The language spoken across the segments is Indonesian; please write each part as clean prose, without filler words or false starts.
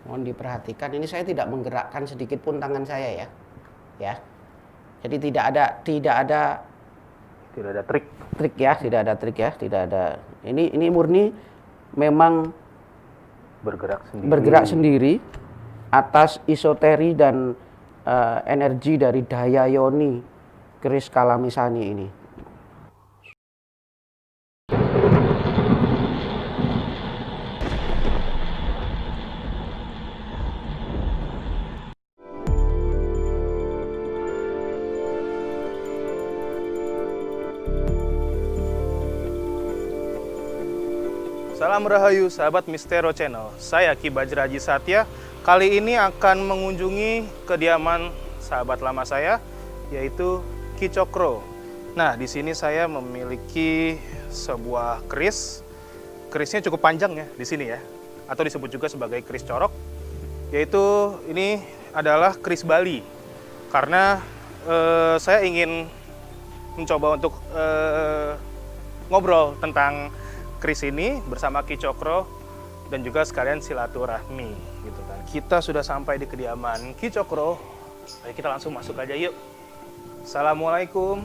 Mohon diperhatikan, ini saya tidak menggerakkan sedikit pun tangan saya ya. Ya. Jadi tidak ada trik ya, tidak ada trik ya, tidak ada. Ini murni memang bergerak sendiri atas isoteri dan energi dari daya yoni keris kalamisani ini. Salam Rahayu sahabat Mistero Channel. Saya Ki Bajraji Satya. Kali ini akan mengunjungi kediaman sahabat lama saya, yaitu Ki Cokro. Nah, di sini saya memiliki sebuah keris. Kerisnya cukup panjang ya di sini ya, atau disebut juga sebagai keris corok. Yaitu ini adalah keris Bali. Karena saya ingin mencoba untuk ngobrol tentang keris ini bersama Ki Cokro dan juga sekalian silaturahmi gitu kan. Kita sudah sampai di kediaman Ki Cokro. Ayo kita langsung masuk aja yuk. Assalamualaikum.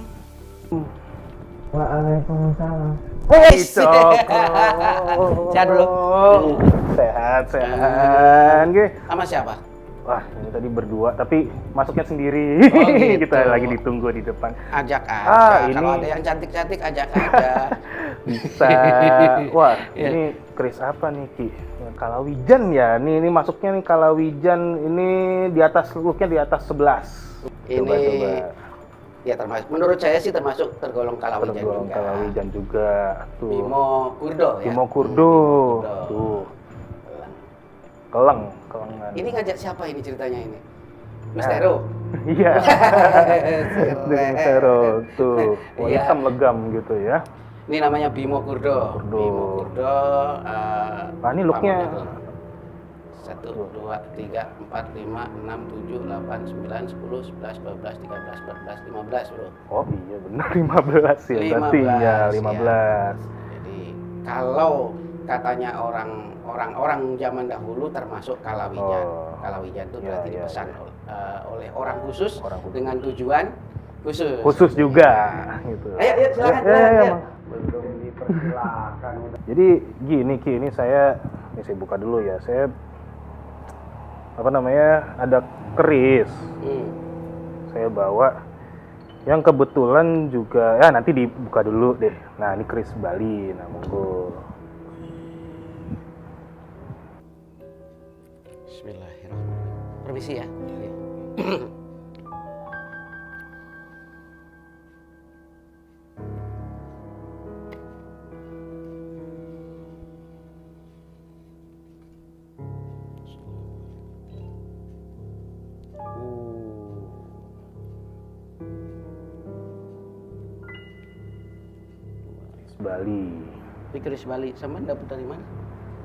Waalaikumsalam. Ki Cokro. Sehat dulu. Sehat. Sama siapa? Wah, ini tadi berdua tapi masuknya sendiri. Oh, gitu. Kita lagi ditunggu di depan. Ajak aja. Ini Kalau ada yang cantik-cantik ajak aja. bisa. Wah, ini keris apa nih, Ki? Kalawijan ya. Ini masuknya nih Kalawijan. Ini di atas looknya di atas 11. Ini Coba. ya termasuk, menurut saya sih termasuk tergolong Kalawijan Tergolong juga. Kalawijan juga. Tuh. Bimo Kurdo ya. Bimo Kurdo. Kurdo. Tuh. Kelengan. Ini ngajak siapa ini ceritanya ini? Mistero. Iya. Keren. Mistero. Tuh. Iya. Hitam legam gitu ya. Ini namanya Bimo Kurdo. Kurdo. Bimo Kurdo. Ini looknya 1, 2, 3, 4, 5, 6, 7, 8, 9, 10, 11, 12, 13, 14, 15 bro. Oh iya benar 15 ya berarti ya 15. Ya. Jadi kalau katanya orang zaman dahulu termasuk Kalawijan. Kalawijan itu berarti dipesan oleh orang khusus dengan tujuan khusus. Khusus juga gitu. Ayo silakan. Belum dipersilakan. Jadi gini Ki, ini saya buka dulu ya. Saya ada keris. Saya bawa yang kebetulan juga ya nanti dibuka dulu deh. Nah, ini keris Bali. Nah, monggo. Bismillahirrahmanirrahim. Permisi ya. Bali. Ini keris Bali. Sama dapat dari mana?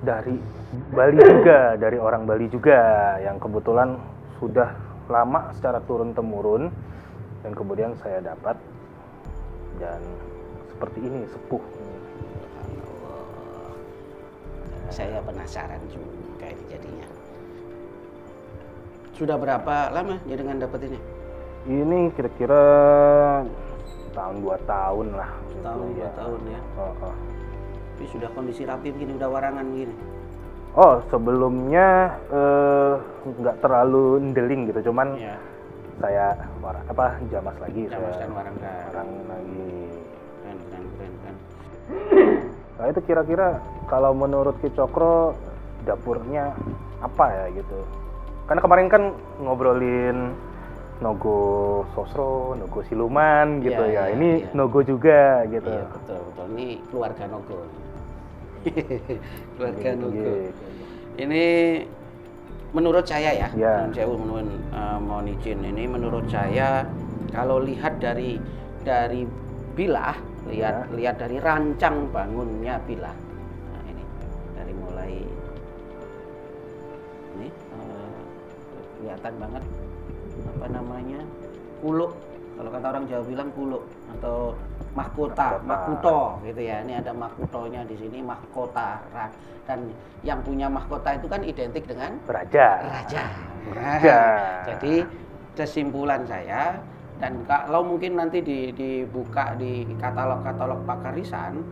Dari Bali juga, dari orang Bali juga yang kebetulan sudah lama secara turun-temurun dan kemudian saya dapat dan seperti ini sepuh. Saya penasaran juga ini jadinya. Sudah berapa lama jenengan dapat ini? Ini kira-kira tahun 2 tahun lah. Tahun 2 tahun ya. Tapi sudah kondisi rapi begini, udah warangan begini. Oh, sebelumnya nggak terlalu ndeling gitu, cuman Ya. saya jamas lagi. Jamaskan warang lagi. Keren. Nah itu kira-kira kalau menurut Ki Cokro dapurnya apa ya gitu? Karena kemarin kan ngobrolin Nogo Sosro, Nogo Siluman gitu ya. Ini Nogo juga gitu. Iya betul. Ini keluarga Nogo. Keluarga Nogo. Ini menurut saya ya. Saya mohon izin. Ini menurut saya kalau lihat dari bilah, lihat dari rancang bangunnya bilah. Nah, ini dari mulai ini kelihatan banget kuluk Kalau kata orang Jawa bilang kuluk atau mahkota, mahkuto gitu ya. Ini ada mahkutonya di sini, mahkota. Dan yang punya mahkota itu kan identik dengan raja. Nah, jadi kesimpulan saya, dan kalau mungkin nanti dibuka di katalog-katalog pakarisan,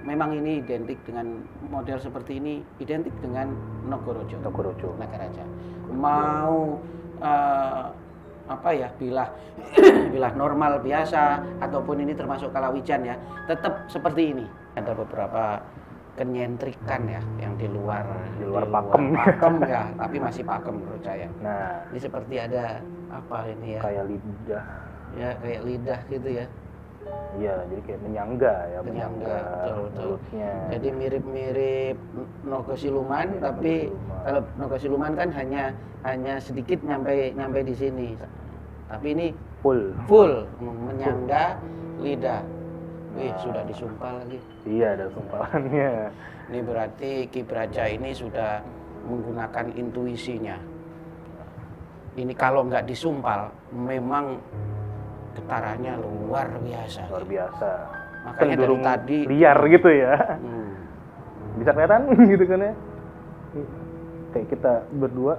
memang ini identik dengan model seperti ini, identik dengan Nogorojo, Nagaraja. Mau bilah normal biasa ataupun ini termasuk Kalawijan ya, tetap seperti ini. Ada beberapa kenyentrikan ya yang di luar pakem ya, tapi masih pakem menurut saya. Nah, ini seperti ada apa ini ya? Kayak lidah. Ya, kayak lidah gitu ya. Iya, jadi kayak menyangga ya, menyangga betul. Mulutnya. Jadi mirip-mirip Nogo Siluman, tapi kalau Nogo Siluman kan hanya sedikit nyampe di sini. Tapi ini full menyangga lidah. Wih, sudah disumpal lagi. Iya, ada sumpalannya. Ini berarti Ki Braja ini sudah menggunakan intuisinya. Ini kalau nggak disumpal, memang getarannya luar biasa. Luar biasa. Makanya dari tadi liar gitu ya. Bisa kelihatan gitu kan ya. Kayak kita berdua.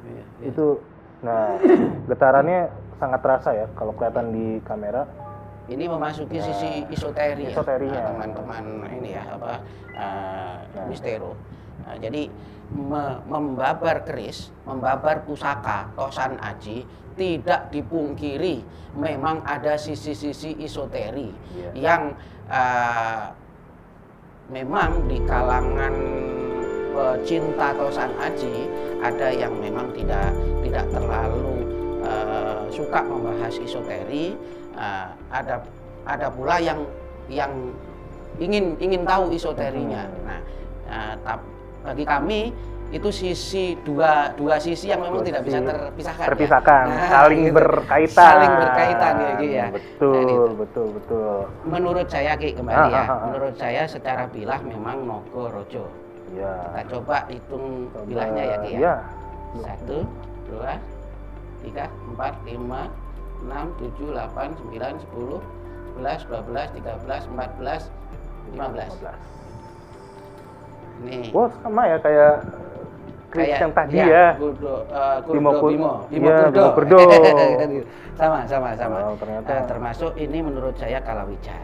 Iya. Itu, nah getarannya sangat terasa ya kalau kelihatan di kamera. Ini memasuki sisi isoteri ya, teman-teman ini ya mistero. Nah, jadi membabar keris, membabar pusaka Tosan Aji tidak dipungkiri memang ada sisi-sisi isoteri yang memang di kalangan pecinta Tosan Aji ada yang memang tidak terlalu suka membahas isoteri. Ada pula yang ingin tahu isoterinya. Nah, bagi kami itu dua sisi yang memang tidak bisa terpisahkan. Saling berkaitan. Saling berkaitan ya, Ki ya. Betul. Menurut saya, Ki, kembali ya. Menurut saya secara bilah memang Nogorojo. Ya. Kita coba hitung bilahnya ya, Ki ya. 1, 2, 3, 4, 5, 6, 7, 8, 9, 10, 11, 12, 13, 14, 15. Nih. Wah, sama ya kayak yang tadi ya. Bimo Kurdo. Sama. Oh, ternyata. Termasuk ini menurut saya Kalawijan.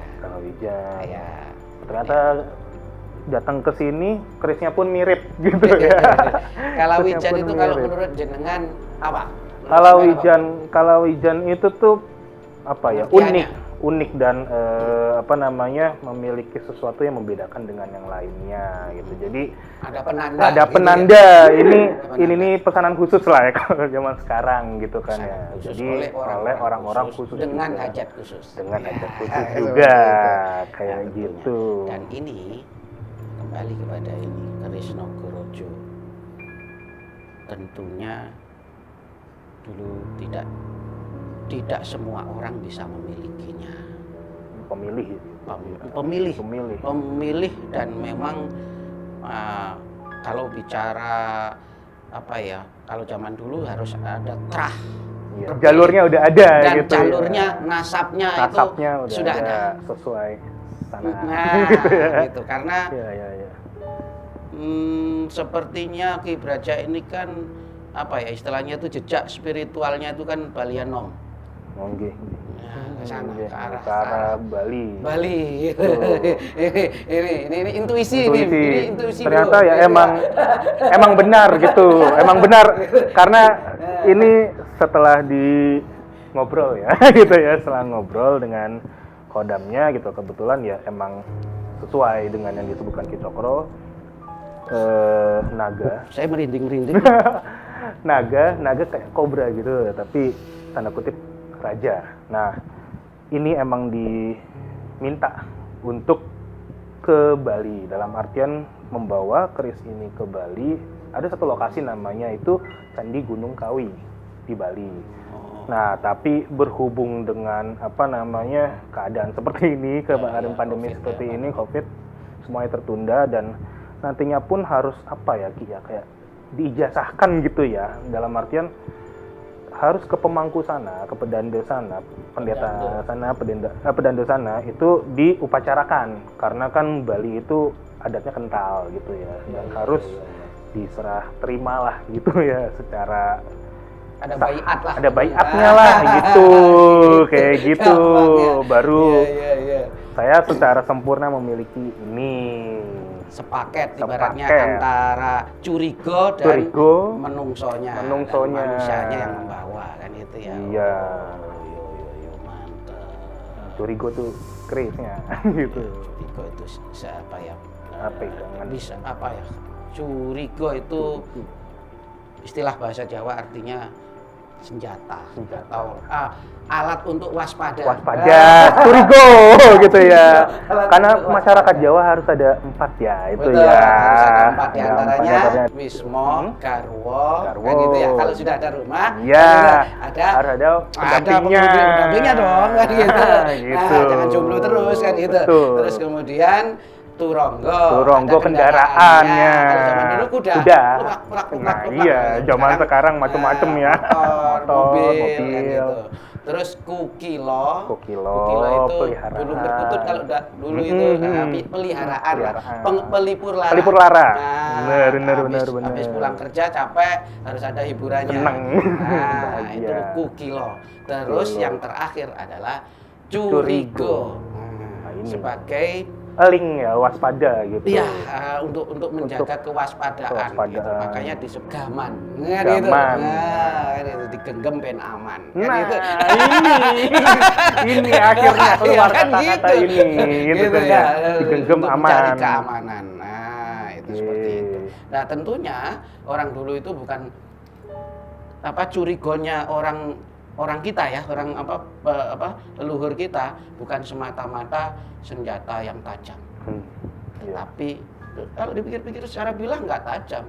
Ya. Ternyata datang ke sini kerisnya pun mirip gitu ya. Kalawijan itu kalau menurut jenengan apa? Kalawijan itu tuh apa ya, unik dan memiliki sesuatu yang membedakan dengan yang lainnya gitu. Jadi ada penanda ini nih pesanan khusus lah ya kalau zaman sekarang gitu kan ya. Jadi oleh orang-orang khusus dengan juga. hajat khusus Juga kayak gitu. Dan ini kembali kepada ini keris Nogorojo. Tentunya dulu tidak semua orang bisa memilikinya. Pemilih dan memang kalau bicara kalau zaman dulu harus ada trah. Jalurnya udah ada dan gitu. Jalurnya, nasabnya itu sudah ada sesuai sana. Gitu. Karena sepertinya Ki Braja ini kan istilahnya itu jejak spiritualnya itu kan Balian Nom. Ke sana, ke arah Bali. ini intuisi. Ini intuisi. Ternyata ya emang benar gitu. Emang benar karena ini setelah di ngobrol ya gitu ya, setelah ngobrol dengan kodamnya gitu, kebetulan ya emang sesuai dengan yang disebutkan Ki Cokro. Naga. Saya merinding. Naga kayak kobra gitu, tapi tanda kutip raja. Nah, ini emang diminta untuk ke Bali, dalam artian membawa keris ini ke Bali. Ada satu lokasi namanya itu Candi Gunung Kawi di Bali. Nah, tapi berhubung dengan keadaan seperti ini, keadaan pandemi seperti ini, COVID, semuanya tertunda dan nantinya pun harus kayak diijazahkan gitu ya, dalam artian harus ke pemangku sana, ke pedando sana, pendeta sana, pedando sana itu diupacarakan karena kan Bali itu adatnya kental gitu ya, dan harus diserah terimalah gitu ya, secara ada baiat lah, ada baiatnya lah gitu, kayak gitu baru saya secara sempurna memiliki ini. Sepaket ibaratnya antara curigo dan menungsonya manusianya yang membawa kan itu ya. Iya. Mantap. Curigo tuh kerisnya gitu. Curigo itu siapa ya? Apa itu? Bisa apa ya? Curigo itu istilah bahasa Jawa artinya senjata. Atau alat untuk waspada. Curigo gitu ya. Karena masyarakat Jawa harus ada 4 ya, itu. Betul, ya. Harus ada 4 di antaranya Wismo, Garwo, kan gitu ya. Kalau sudah ada rumah, harus ada pendampingnya dong, kan gitu. Gitu. Nah, jangan jomblo terus kan gitu. Betul. Terus kemudian Turonggo kendaraannya. Kalau zaman dulu kuda. Iya, zaman sekarang macam-macam ya. Motor, mobil. Kan gitu. Terus Kukilo itu belum berkutut kalau dulu itu peliharaan lah. Pelipur lara. Nah, benar. Habis pulang kerja capek harus ada hiburannya. Nah, itu Kukilo. Terus yang terakhir adalah Curigo. Sebagai eling ya, waspada gitu. Iya, untuk menjaga kewaspadaan. Gitu. Makanya disebut gaman. Gitu. Itu digenggam ben aman. Gitu. Ini akhirnya keluar kata-kata ini, gitu ya. Digenggam aman. Mencari keamanan. Nah, itu seperti itu. Nah, tentunya orang dulu itu bukan curigonya orang kita ya, orang leluhur kita bukan semata-mata senjata yang tajam. Tetapi kalau dipikir-pikir secara bilang nggak tajam.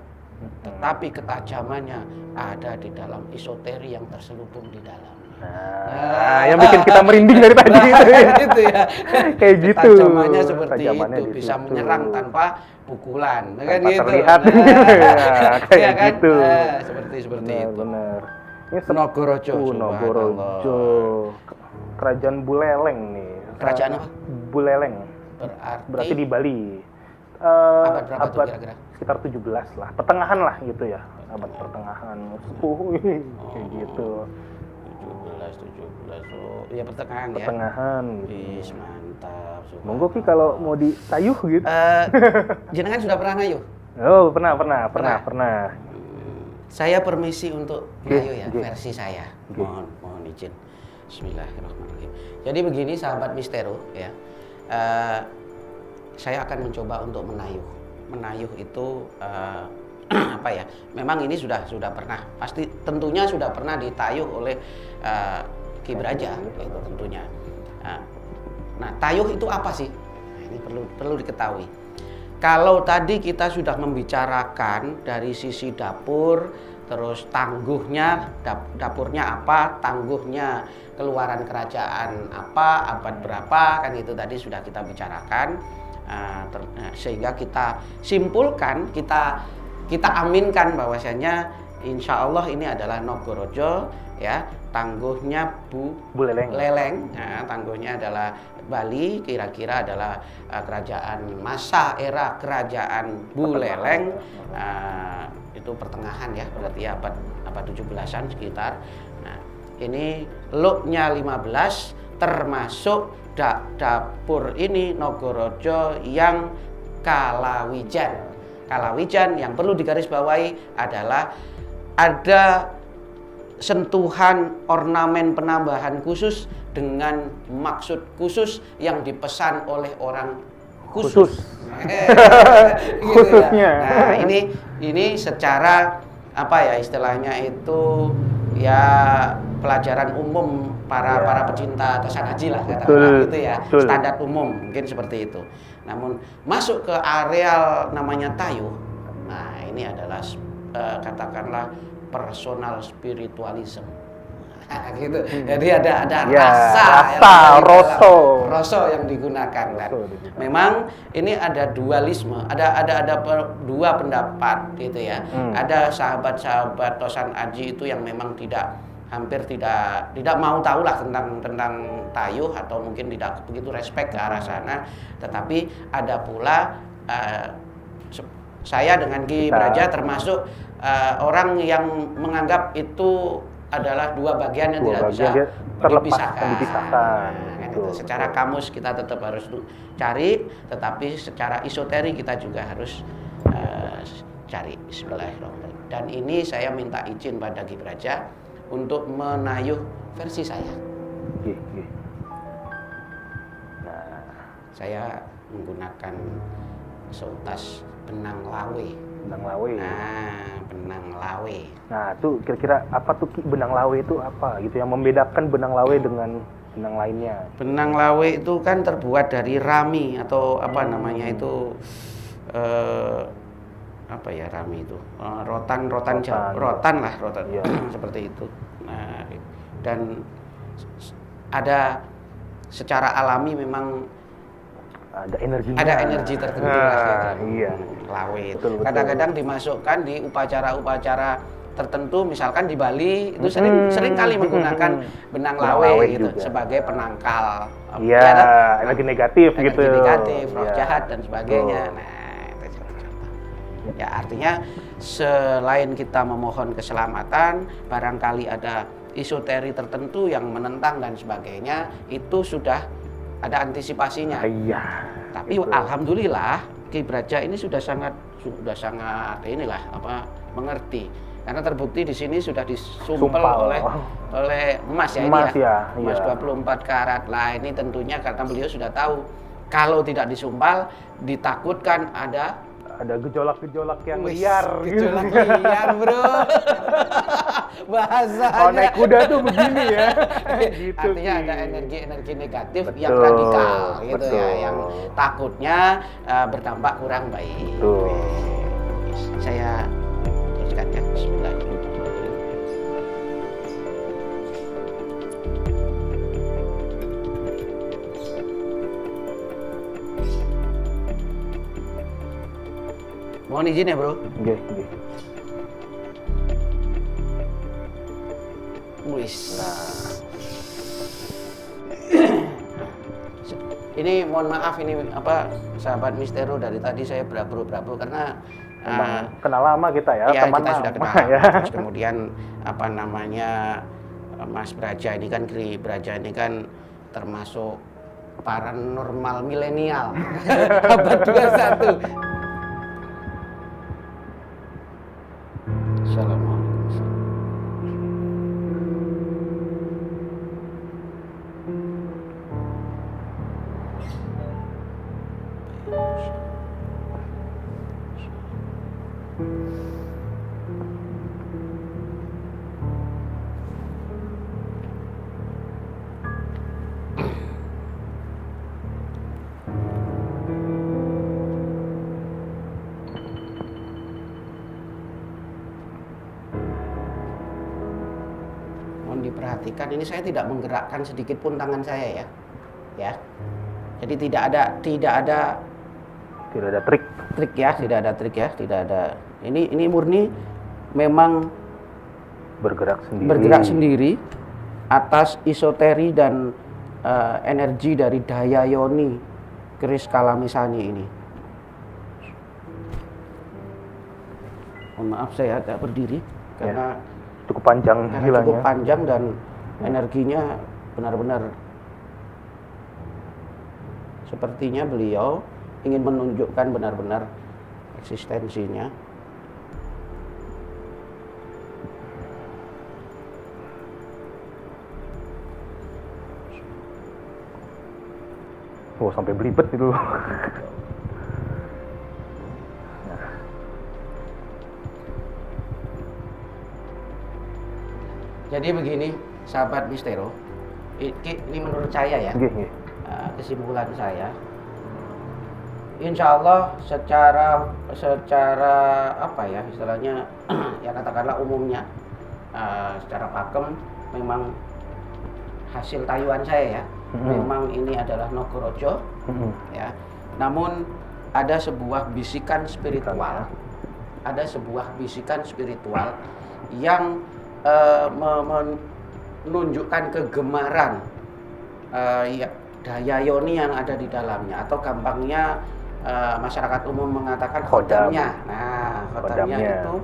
Tetapi ketajamannya ada di dalam esoteri yang terselubung di dalam. Yang bikin kita merinding dari tadi gitu ya. Kayak gitu. Ketajamannya seperti itu, bisa menyerang tanpa pukulan, kan gitu. Terlihat. Kayak gitu. Seperti itu. Benar. Ini Nogorojo. Kerajaan Buleleng nih. Kerajaan apa? Buleleng. Berarti di Bali. Abad berapa tuh kira-kira? Sekitar 17 lah, pertengahan lah gitu ya. Abad pertengahan. Kayak gitu. 17. Oh, ya pertengahan ya. Pertengahan. Wis, mantap. Monggo Ki kalau mau ditayuh gitu. Jenengan sudah pernah ngayuh? Oh, pernah. Saya permisi untuk ngayuh ya, versi saya. Mohon izin. Bismillahirrahmanirrahim. Jadi begini sahabat Mistero ya. Saya akan mencoba untuk menayuh. Menayuh itu memang ini sudah pernah, pasti tentunya sudah pernah ditayuh oleh Ki Braja gitu tentunya. Nah, tayuh itu apa sih? Nah, ini perlu diketahui. Kalau tadi kita sudah membicarakan dari sisi dapur, terus tangguhnya, dapurnya apa, tangguhnya keluaran kerajaan apa, abad berapa, kan itu tadi sudah kita bicarakan. Sehingga kita simpulkan, kita aminkan bahwasanya insya Allah ini adalah Nogorojo ya, tangguhnya Buleleng. Nah, tangguhnya adalah Bali, kira-kira adalah kerajaan masa era kerajaan Buleleng. Itu pertengahan ya, berarti abad 17-an sekitar. Nah, ini luknya 15 termasuk dapur ini Nogorojo yang Kalawijan. Kalawijan yang perlu digarisbawahi adalah ada sentuhan ornamen penambahan khusus dengan maksud khusus yang dipesan oleh orang khusus. Khususnya. Nah, ini secara istilahnya itu ya pelajaran umum para pecinta tosan haji lah katakanlah gitu ya. Standar umum mungkin seperti itu. Namun masuk ke areal namanya tayuh. Nah, ini adalah katakanlah personal spiritualism. Gitu. Jadi ada rasa yang digunakan kan. Memang ini ada dualisme, ada dua pendapat gitu ya. Ada sahabat-sahabat tosan aji itu yang memang tidak hampir tidak mau tahu lah tentang tayuh atau mungkin tidak begitu respect ke arah sana. Tetapi ada pula saya dengan Ki Braja termasuk orang yang menganggap itu adalah dua bagian yang tidak bisa dipisahkan. Nah, gitu. Secara kamus kita tetap harus cari, tetapi secara esoteri kita juga harus cari. Bismillahirrahmanirrahim. Dan ini saya minta izin pada Ki Braja untuk menayuh versi saya. Nah, saya menggunakan sultas benang lawe. Benang lawe. Nah, benang lawe. Nah, itu kira-kira apa tuh Ki, benang lawe itu apa gitu yang membedakan benang lawe dengan benang lainnya? Benang lawe itu kan terbuat dari rami atau apa namanya itu apa ya rami itu rotan ya. Seperti itu. Nah, dan ada secara alami memang ada energinya. Ada energi tertentu lah. Iya. Lawe. Betul. Kadang-kadang dimasukkan di upacara-upacara tertentu, misalkan di Bali itu sering kali menggunakan benang lawe gitu juga sebagai penangkal. Iya, energi negatif gitu. Energi negatif, roh jahat dan sebagainya. Nah, ya artinya selain kita memohon keselamatan, barangkali ada esoteri tertentu yang menentang dan sebagainya, itu sudah ada antisipasinya. Iya. Tapi alhamdulillah Ki Braja ini sudah sangat inilah mengerti. Karena terbukti di sini sudah disumpel oleh emas ya emas ini ya. Emas 24 karat. Lah ini tentunya karena beliau sudah tahu kalau tidak disumpal ditakutkan ada gejolak-gejolak yang liar gitu. Gejolak liar, Bro. Bahasanya. Kalau naik kuda tuh begini ya. Gitu, artinya ada energi negatif yang radikal gitu ya, yang takutnya berdampak kurang baik. Betul. Saya teruskan ya. Bismillahirrahmanirrahim. Mohon izin ya, Bro. Nggih. Wis. Ini mohon maaf ini sahabat Mistero, dari tadi saya berabru-berabru karena kenal lama kita ya, teman kita sudah kenal. Ya. Terus kemudian Mas Braja ini kan, Ki Braja ini kan termasuk paranormal milenial abad 21. Assalamualaikum. Diperhatikan, ini saya tidak menggerakkan sedikit pun tangan saya ya. Jadi tidak ada trik ya, tidak ada. Ini murni memang bergerak sendiri atas esoteri dan energi dari daya yoni keris kalamisani ini. Mohon maaf saya agak berdiri karena cukup panjang dan energinya benar-benar sepertinya beliau ingin menunjukkan benar-benar eksistensinya. Oh, sampai belibet itu. Jadi begini, sahabat Mistero, ini menurut saya ya, kesimpulan saya, insya Allah secara apa ya istilahnya, ya katakanlah umumnya, secara pakem memang hasil tayuan saya ya, memang ini adalah Nogorojo, ya. Namun ada sebuah bisikan spiritual, menunjukkan kegemaran ya, daya yoni yang ada di dalamnya, atau gampangnya masyarakat umum mengatakan khodamnya. Nah, khodamnya itu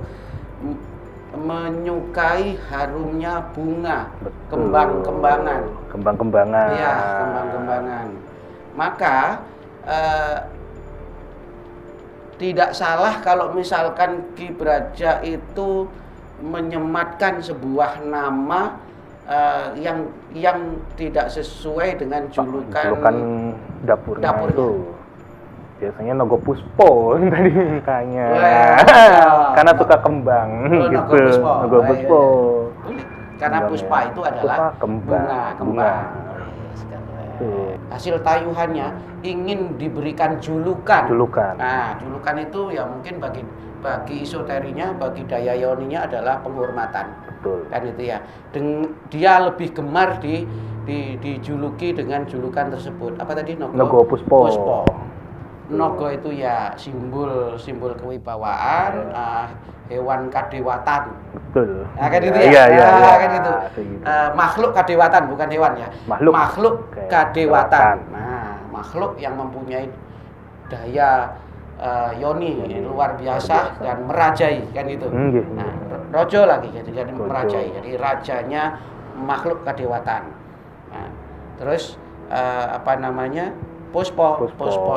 menyukai harumnya bunga, kembang-kembangan. Kembang-kembangan. Iya, kembang-kembangan. Maka tidak salah kalau misalkan Ki Braja itu menyematkan sebuah nama yang tidak sesuai dengan julukan dapurnya. Itu biasanya Nogopuspo tadi mintanya. Karena suka kembang gitu. Nogopuspo. Karena puspa itu adalah bunga. Hasil tayuhannya ingin diberikan julukan. Nah, julukan itu ya mungkin bagi esoterinya, bagi daya yoninya adalah penghormatan. Betul. Kan itu ya. Dia lebih gemar dijuluki dengan julukan tersebut. Apa tadi? Nogopuspo. Nogo itu ya simbol kewibawaan, hewan kadewatan. Betul. Nah, kan itu ya. Iya. Kan itu. Makhluk kadewatan, bukan hewan ya. Makhluk kadewatan. Nah, makhluk yang mempunyai daya yoni luar biasa dan merajai, kan itu. Nah, rojo lagi jadi merajai. Jadi rajanya makhluk kadewatan. Nah, terus Puspo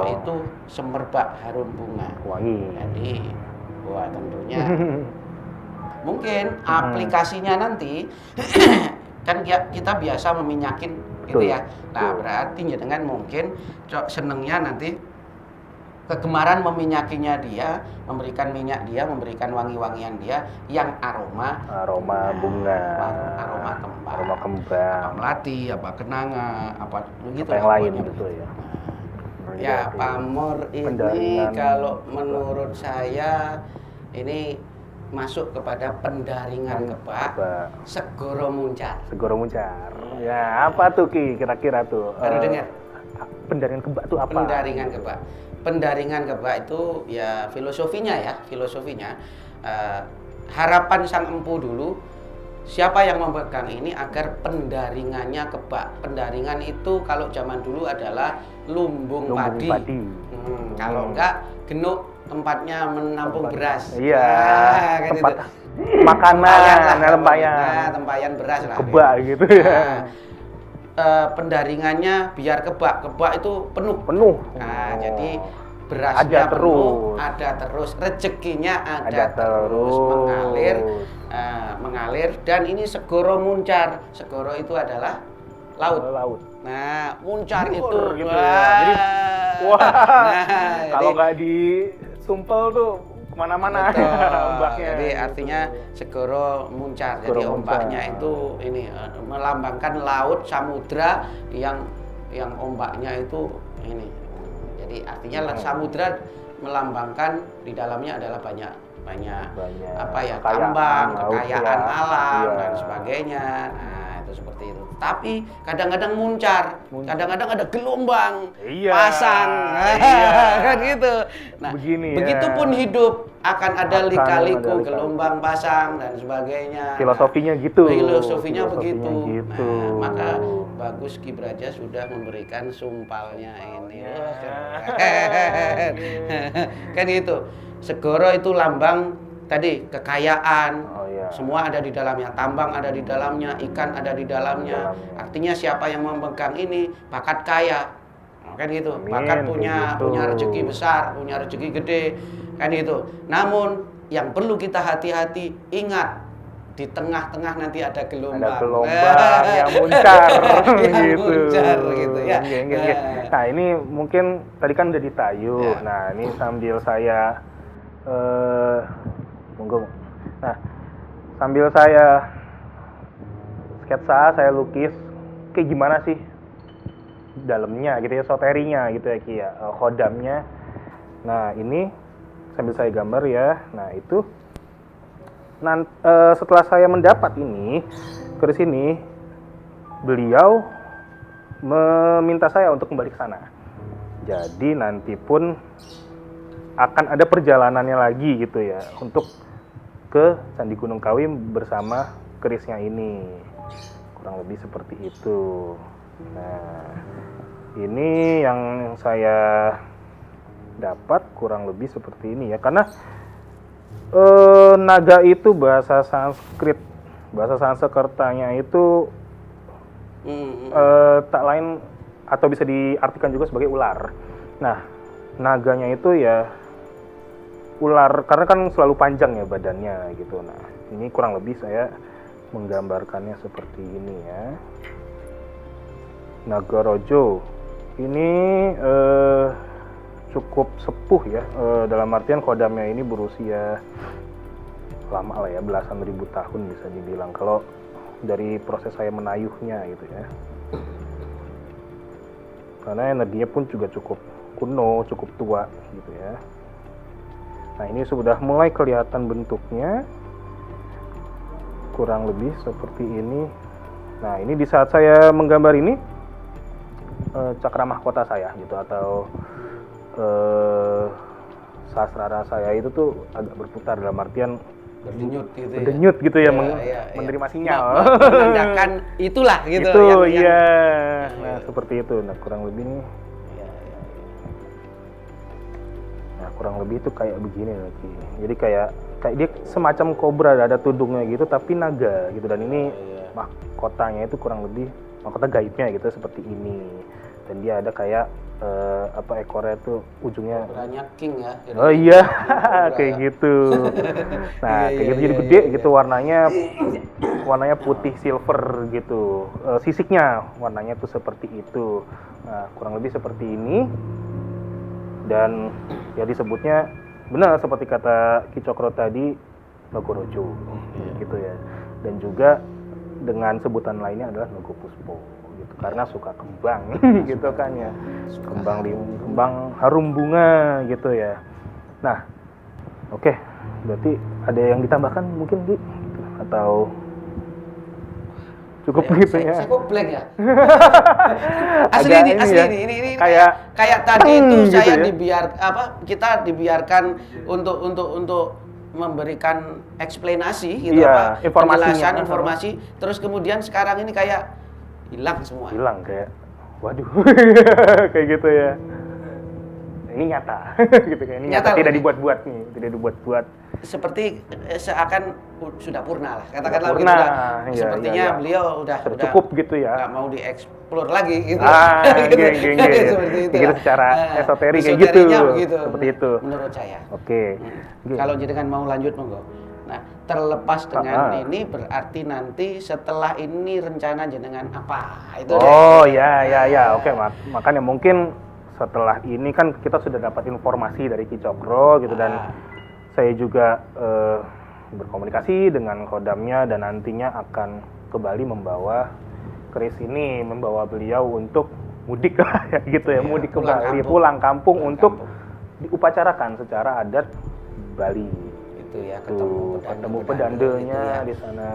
itu semerbak harum bunga. Wangi. Jadi, tentunya mungkin aplikasinya nanti kan kita biasa meminyakin gitu ya. Nah, berarti dengan mungkin senengnya nanti kegemaran meminyakinya dia, memberikan minyak dia, memberikan wangi-wangian dia yang aroma bunga, aroma kembang, apa melati, apa kenanga, apa gitu yang lain gitu ya. Ya, pamor ini kalau menurut saya ini masuk kepada pendaringan kebak, segoro muncar. Ya, apa tuh Ki kira-kira tuh? Baru dengar. Pendaringan kebak itu apa? Pendaringan kebak itu ya filosofinya harapan sang empu dulu, siapa yang memegang ini agar pendaringannya kebak. Pendaringan itu kalau zaman dulu adalah lumbung padi. Kalau enggak genuk tempatnya menampung beras. Iya. Kan tempat itu. Makanan, tempayan beras lah. Kebak gitu ya. Pendaringannya biar kebak itu penuh. Nah, jadi berasnya ada terus, rezekinya ada terus mengalir dan ini segoro muncar. Segoro itu adalah laut. Nah, muncar itu gitu ya. Jadi kalau nggak disumpel tuh kemana-mana ombaknya. Jadi artinya segoro muncar. Jadi ombaknya itu ini melambangkan laut, samudra yang ombaknya itu ini. Jadi artinya samudra melambangkan di dalamnya adalah banyak tambang, kekayaan alam dan sebagainya. Nah, itu seperti itu. Tapi kadang-kadang muncar, kadang-kadang ada gelombang, pasang, kan gitu. Nah, begitupun hidup akan ada lika-liku, gelombang, pasang dan sebagainya. Filosofinya gitu. Begitu. Nah, maka bagus Ki Braja sudah memberikan sumpalnya ini. Kan gitu. Segoro itu lambang tadi kekayaan. Semua ada di dalamnya, tambang ada di dalamnya, ikan ada di dalamnya. Artinya siapa yang memegang ini bakat kaya. Kan gitu. Bakat punya rezeki besar, punya rezeki gede. Kan gitu. Namun yang perlu kita hati-hati, ingat di tengah-tengah nanti ada gelombang. Ada gelombang yang muncar gitu ya. Nah, ini mungkin tadi kan udah ditayu. Nah, ini sambil saya Nah, sambil saya sketsa, saya lukis kayak gimana sih dalamnya gitu ya, esoterinya gitu ya Ki ya, khodamnya. Nah, ini sambil saya gambar ya. Nah, itu setelah saya mendapat ini ke sini, beliau meminta saya untuk kembali ke sana. Jadi nanti pun akan ada perjalanannya lagi gitu ya untuk ke Candi Gunung Kawi bersama kerisnya ini. kurang lebih seperti itu. Nah, ini yang saya dapat kurang lebih seperti ini ya, karena naga itu bahasa Sanskrit, bahasa Sanskertanya itu tak lain atau bisa diartikan juga sebagai ular. Nah, naganya itu ya ular karena kan selalu panjang ya badannya gitu. Nah, ini kurang lebih saya menggambarkannya seperti ini ya. Nagaraja ini cukup sepuh ya, dalam artian kodamnya ini berusia lama lah ya, belasan ribu tahun bisa dibilang kalau dari proses saya menayuhnya gitu ya. Karena energinya pun juga cukup kuno, cukup tua gitu ya. Nah, ini sudah mulai kelihatan bentuknya kurang lebih seperti ini. Nah, ini di saat saya menggambar ini cakra mahkota saya gitu, atau sasrara saya itu tuh agak berputar, dalam artian berdenyut gitu ya, menerima sinyal, menandakan itulah gitu itu yang nah seperti itu. Nah, kurang lebih nih nah kurang lebih itu kayak begini lagi, jadi kayak dia semacam kobra, ada tudungnya gitu tapi naga gitu, dan ini mahkotanya itu kurang lebih mahkota gaibnya gitu seperti ini, dan dia ada kayak ekornya tuh ujungnya banyak king ya. Oh iya, kayak gitu. Nah, kayak gitu jadi gede gitu, warnanya putih silver gitu. Sisiknya warnanya tuh seperti itu. Nah, kurang lebih seperti ini. Dan ya disebutnya benar seperti kata Ki Cokro tadi, Nagaraja gitu ya. Dan juga dengan sebutan lainnya adalah Nagapuspa. Karena suka kembang gitu kan ya, kembang harum bunga gitu ya. Nah, oke, berarti ada yang ditambahkan mungkin Di, atau cukup gitu ya? Saya kok blank ya. Asli ini kayak tadi itu saya gitu kita dibiarkan untuk memberikan eksplanasi gitu, penjelasan informasi, terus kemudian sekarang ini kayak hilang semua. Hilang kayak, waduh, kayak gitu ya. Ini nyata, gitu kayak ini nyata tidak dibuat-buat nih, tidak dibuat-buat. Seperti seakan sudah purna lah, katakanlah purna, gitu. Sepertinya beliau udah cukup gitu ya. Nggak mau dieksplor lagi gitu. Seperti itu. Gitu secara esoterik kayak gitu. Seperti itu. Menurut saya. Oke. Kalau jenengan mau lanjut monggo. Nah, terlepas dengan ini berarti nanti setelah ini rencana jenengan apa? Itu ya. Oke, makanya mungkin setelah ini kan kita sudah dapat informasi dari Ki Cokro gitu, dan saya juga berkomunikasi dengan kodamnya, dan nantinya akan ke Bali membawa keris ini, membawa beliau untuk mudik gitu ya, mudik ke Bali, pulang kampung untuk diupacarakan secara adat Bali. Itu ya, ketemu pedandanya gitu ya. Di sana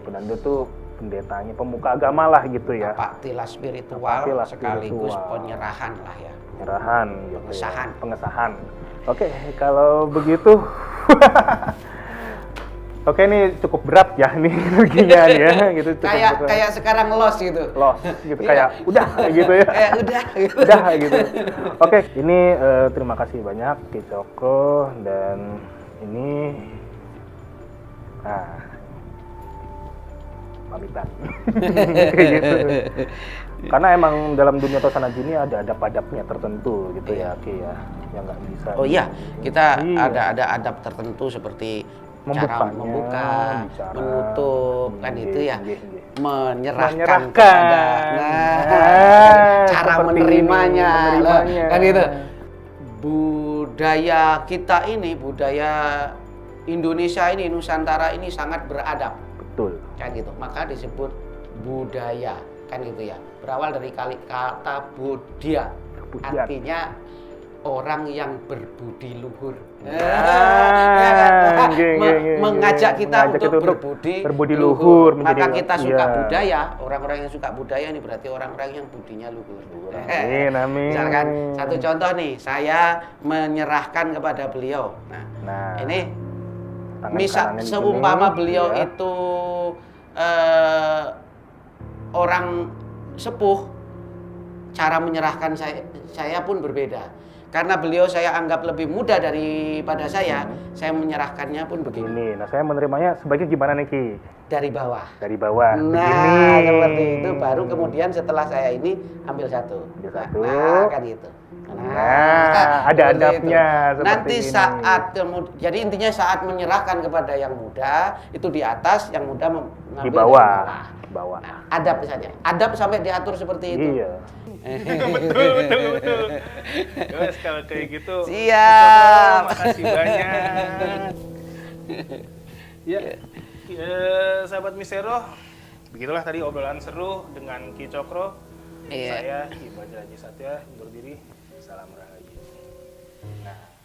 pedanda tuh pendetanya, pemuka agama lah gitu ya. Paktilah spiritual sekaligus penyerahan lah ya. Penyerahan gitu. Pengesahan. Oke, kalau begitu Oke, ini cukup berat ya nih energinya ya gitu. Kayak sekarang lost gitu. Kayak udah gitu ya. Udah gitu. Oke, ini terima kasih banyak Ki Cokro, dan ini pamitan. Kayak gitu. Karena emang dalam dunia Tosana Jini ada adab-adabnya tertentu gitu ya, Ki ya. Yang nggak bisa. Oh iya, kita ada adab tertentu seperti cara membuka, menutup, kan itu ya, menyerahkan kepada, cara menerimanya, kan itu. Budaya kita ini, budaya Indonesia ini, Nusantara ini sangat beradab. Betul. Kan gitu, maka disebut budaya, kan gitu ya. Berawal dari kata budya, artinya orang yang berbudi luhur. Mengajak kita untuk berbudi luhur. Maka kita suka budaya, orang-orang yang suka budaya ini berarti orang-orang yang budinya luhur. Amin. Misalkan satu contoh nih, saya menyerahkan kepada beliau. Nah ini misal seumpama beliau itu orang sepuh, cara menyerahkan saya pun berbeda. Karena beliau saya anggap lebih muda daripada saya menyerahkannya pun begini. Nah, saya menerimanya sebagai gimana nih Ki? Dari bawah. Dari bawah. Nah, begini. seperti itu. Baru kemudian setelah saya ini ambil satu. Ambil satu. Nah, kan gitu. Nah, ada adabnya seperti nanti ini. saat jadi intinya saat menyerahkan kepada yang muda itu di atas, yang muda mengambil Di bawah. dari Bawah. Nah, adab saja. Adab sampai diatur seperti itu. Iya. betul. Guys, kalau kayak gitu. Siap. Makasih banyak. Ya, sahabat Mistero, begitulah tadi obrolan seru dengan Ki Cokro. Iya. Saya Ki Bajraji Satya undur diri. Salam Rahayu. Nah.